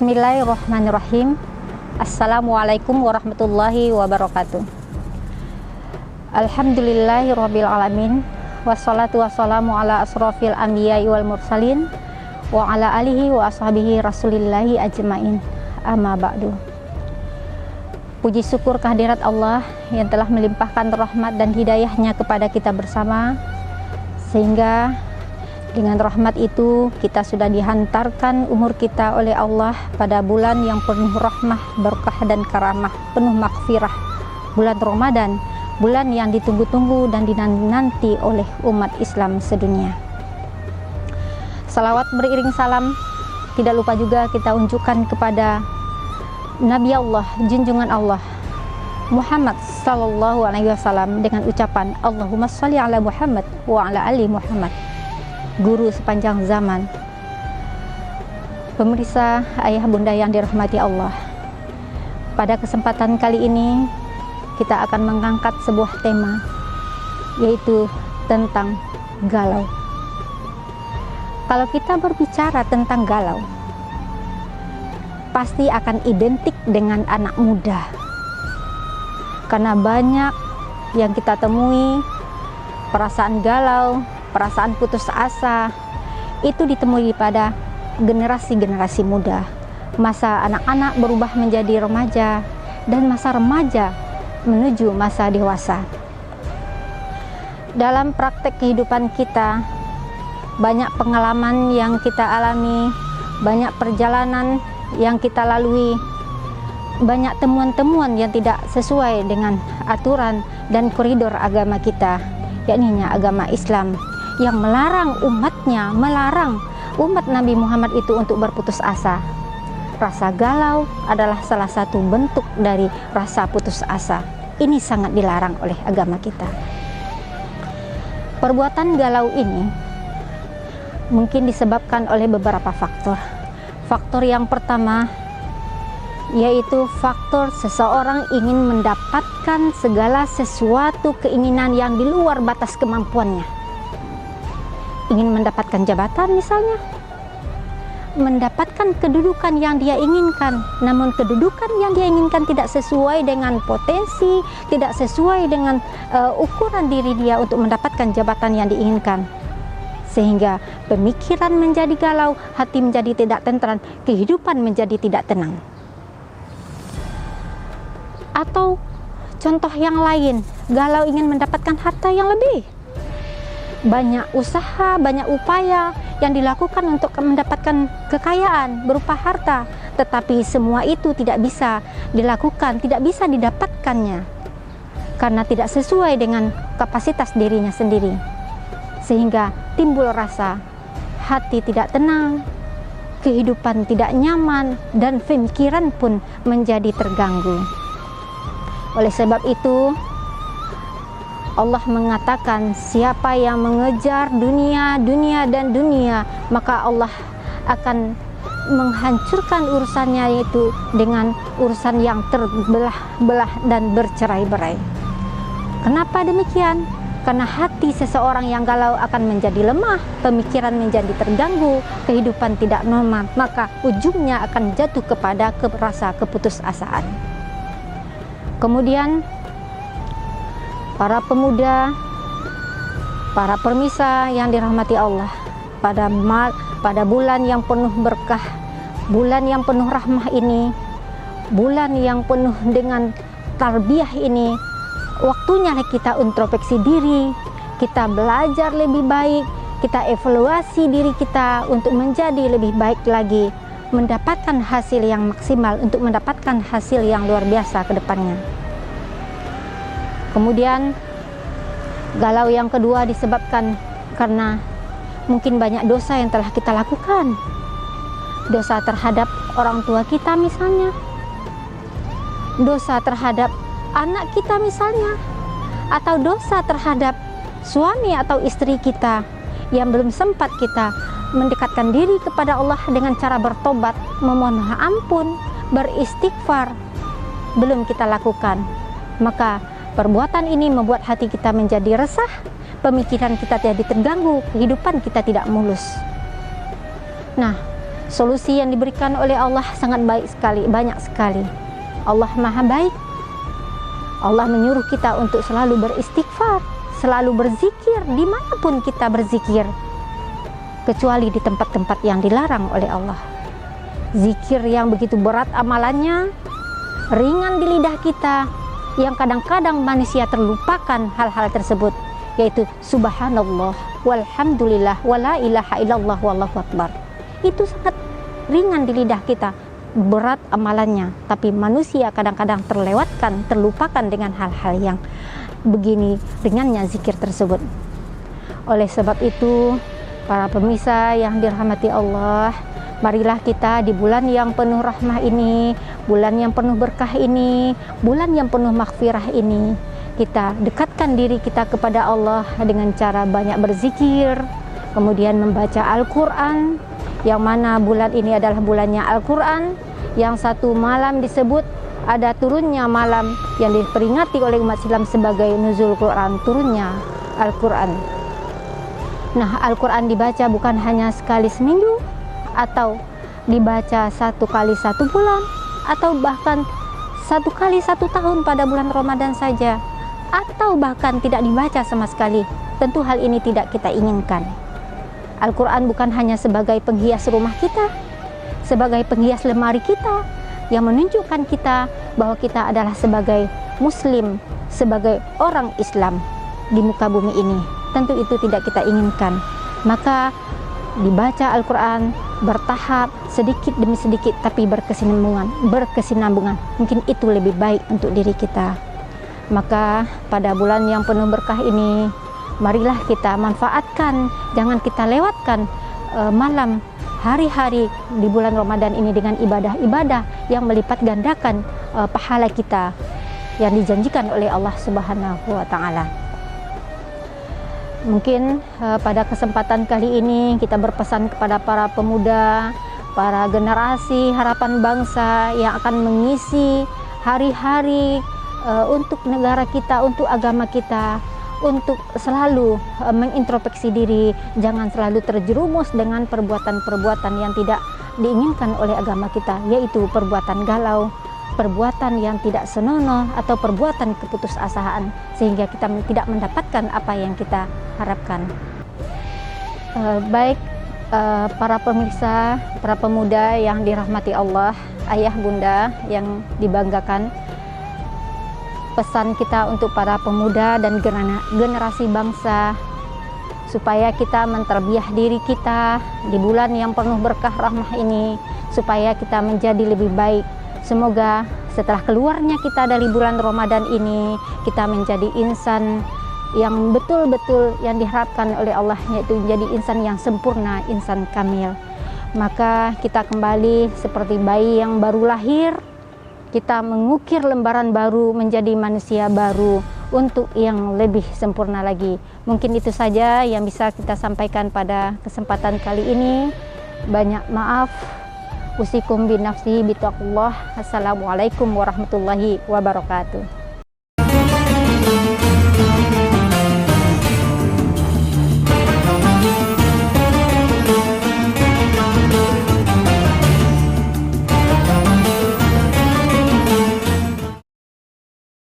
Bismillahirrahmanirrahim. Assalamualaikum warahmatullahi wabarakatuh. Alhamdulillahirabbil alamin. Wassalatu wassalamu ala asrofil anbiya'i wal mursalin wa ala alihi wa ashabihi rasulillahi ajmain. Amma ba'du. Puji syukur kehadirat Allah yang telah melimpahkan rahmat dan hidayahnya kepada kita bersama, sehingga dengan rahmat itu kita sudah dihantarkan umur kita oleh Allah pada bulan yang penuh rahmah, berkah dan karamah, penuh maghfirah, bulan Ramadan, bulan yang ditunggu-tunggu dan dinanti oleh umat Islam sedunia. Salawat beriring salam tidak lupa juga kita unjukkan kepada Nabi Allah, junjungan Allah Muhammad sallallahu alaihi wasallam dengan ucapan Allahumma sholli ala Muhammad wa ala ali Muhammad, guru sepanjang zaman. Pemirsa, ayah bunda yang dirahmati Allah, pada kesempatan kali ini kita akan mengangkat sebuah tema, yaitu tentang galau. Kalau kita berbicara tentang galau, pasti akan identik dengan anak muda, karena banyak yang kita temui perasaan galau, perasaan putus asa itu ditemui pada generasi-generasi muda. Masa anak-anak berubah menjadi remaja, dan masa remaja menuju masa dewasa. Dalam praktek kehidupan kita, banyak pengalaman yang kita alami, banyak perjalanan yang kita lalui, banyak temuan-temuan yang tidak sesuai dengan aturan dan koridor agama kita, yakni agama Islam, yang melarang umatnya, melarang umat Nabi Muhammad itu untuk berputus asa. Rasa galau adalah salah satu bentuk dari rasa putus asa. Ini sangat dilarang oleh agama kita. Perbuatan galau ini mungkin disebabkan oleh beberapa faktor. Faktor yang pertama yaitu faktor seseorang ingin mendapatkan segala sesuatu keinginan yang di luar batas kemampuannya. Ingin mendapatkan jabatan misalnya, mendapatkan kedudukan yang dia inginkan, namun kedudukan yang dia inginkan tidak sesuai dengan potensi, tidak sesuai dengan ukuran diri dia untuk mendapatkan jabatan yang diinginkan, sehingga pemikiran menjadi galau, hati menjadi tidak tentram, kehidupan menjadi tidak tenang. Atau contoh yang lain, galau ingin mendapatkan harta yang lebih. Banyak usaha, banyak upaya yang dilakukan untuk mendapatkan kekayaan berupa harta, tetapi semua itu tidak bisa dilakukan, tidak bisa didapatkannya karena tidak sesuai dengan kapasitas dirinya sendiri, sehingga timbul rasa hati tidak tenang, kehidupan tidak nyaman, dan pemikiran pun menjadi terganggu. Oleh sebab itu, Allah mengatakan siapa yang mengejar dunia, dunia dan dunia, maka Allah akan menghancurkan urusannya itu dengan urusan yang terbelah-belah dan bercerai-berai. Kenapa demikian? Karena hati seseorang yang galau akan menjadi lemah, pemikiran menjadi terganggu, kehidupan tidak normal, maka ujungnya akan jatuh kepada rasa keputusasaan. Kemudian para pemuda, para permisa yang dirahmati Allah, pada bulan yang penuh berkah, bulan yang penuh rahmah ini, bulan yang penuh dengan tarbiyah ini, waktunya kita introspeksi diri, kita belajar lebih baik, kita evaluasi diri kita untuk menjadi lebih baik lagi, mendapatkan hasil yang maksimal, untuk mendapatkan hasil yang luar biasa ke depannya. Kemudian galau yang kedua disebabkan karena mungkin banyak dosa yang telah kita lakukan. Dosa terhadap orang tua kita misalnya, dosa terhadap anak kita misalnya, atau dosa terhadap suami atau istri kita yang belum sempat kita mendekatkan diri kepada Allah dengan cara bertobat, memohon ampun, beristighfar, belum kita lakukan. Maka perbuatan ini membuat hati kita menjadi resah, pemikiran kita jadi terganggu, kehidupan kita tidak mulus. Nah, Solusi yang diberikan oleh Allah sangat baik sekali, banyak sekali. Allah Maha baik. Allah menyuruh kita untuk selalu beristighfar, selalu berzikir dimanapun kita berzikir, kecuali di tempat-tempat yang dilarang oleh Allah. Zikir yang begitu berat amalannya, ringan di lidah kita, yang kadang-kadang manusia terlupakan hal-hal tersebut, yaitu subhanallah, walhamdulillah, wala ilaha illallah, wallahu akbar. Itu sangat ringan di lidah kita, berat amalannya, tapi manusia kadang-kadang terlewatkan, terlupakan dengan hal-hal yang begini ringannya zikir tersebut. Oleh sebab itu, para pemirsa yang dirahmati Allah, marilah kita di bulan yang penuh rahmah ini, bulan yang penuh berkah ini, bulan yang penuh maghfirah ini, kita dekatkan diri kita kepada Allah dengan cara banyak berzikir, kemudian membaca Al-Quran, yang mana bulan ini adalah bulannya Al-Quran, yang satu malam disebut ada turunnya malam yang diperingati oleh umat Islam sebagai nuzul Quran, turunnya Al-Quran. Nah, Al-Quran dibaca bukan hanya sekali seminggu, atau dibaca satu kali satu bulan, atau bahkan satu kali satu tahun pada bulan Ramadan saja, atau bahkan tidak dibaca sama sekali. Tentu hal ini tidak kita inginkan. Al-Quran bukan hanya sebagai penghias rumah kita, sebagai penghias lemari kita, yang menunjukkan kita bahwa kita adalah sebagai muslim, sebagai orang Islam di muka bumi ini. Tentu itu tidak kita inginkan. Maka dibaca Al-Quran bertahap, sedikit demi sedikit, tapi berkesinambungan. Mungkin itu lebih baik untuk diri kita. Maka pada bulan yang penuh berkah ini, marilah kita manfaatkan, jangan kita lewatkan malam, hari-hari di bulan Ramadan ini dengan ibadah-ibadah yang melipat gandakan pahala kita yang dijanjikan oleh Allah Subhanahu wa Ta'ala. Mungkin pada kesempatan kali ini kita berpesan kepada para pemuda, para generasi harapan bangsa yang akan mengisi hari-hari untuk negara kita, untuk agama kita, untuk selalu mengintrospeksi diri, jangan selalu terjerumus dengan perbuatan-perbuatan yang tidak diinginkan oleh agama kita, yaitu perbuatan galau, perbuatan yang tidak senonoh, atau perbuatan keputusasaan, sehingga kita tidak mendapatkan apa yang kita harapkan. Baik para pemirsa, para pemuda yang dirahmati Allah, ayah bunda yang dibanggakan, pesan kita untuk para pemuda dan generasi bangsa, supaya kita menterbiah diri kita di bulan yang penuh berkah rahmah ini, supaya kita menjadi lebih baik. Semoga setelah keluarnya kita dari bulan Ramadan ini, kita menjadi insan yang betul-betul yang diharapkan oleh Allah, yaitu menjadi insan yang sempurna, insan kamil. Maka kita kembali seperti bayi yang baru lahir, kita mengukir lembaran baru menjadi manusia baru untuk yang lebih sempurna lagi. Mungkin itu saja yang bisa kita sampaikan pada kesempatan kali ini. Banyak maaf. Usikum binafsi bitaqullah. Assalamualaikum warahmatullahi wabarakatuh.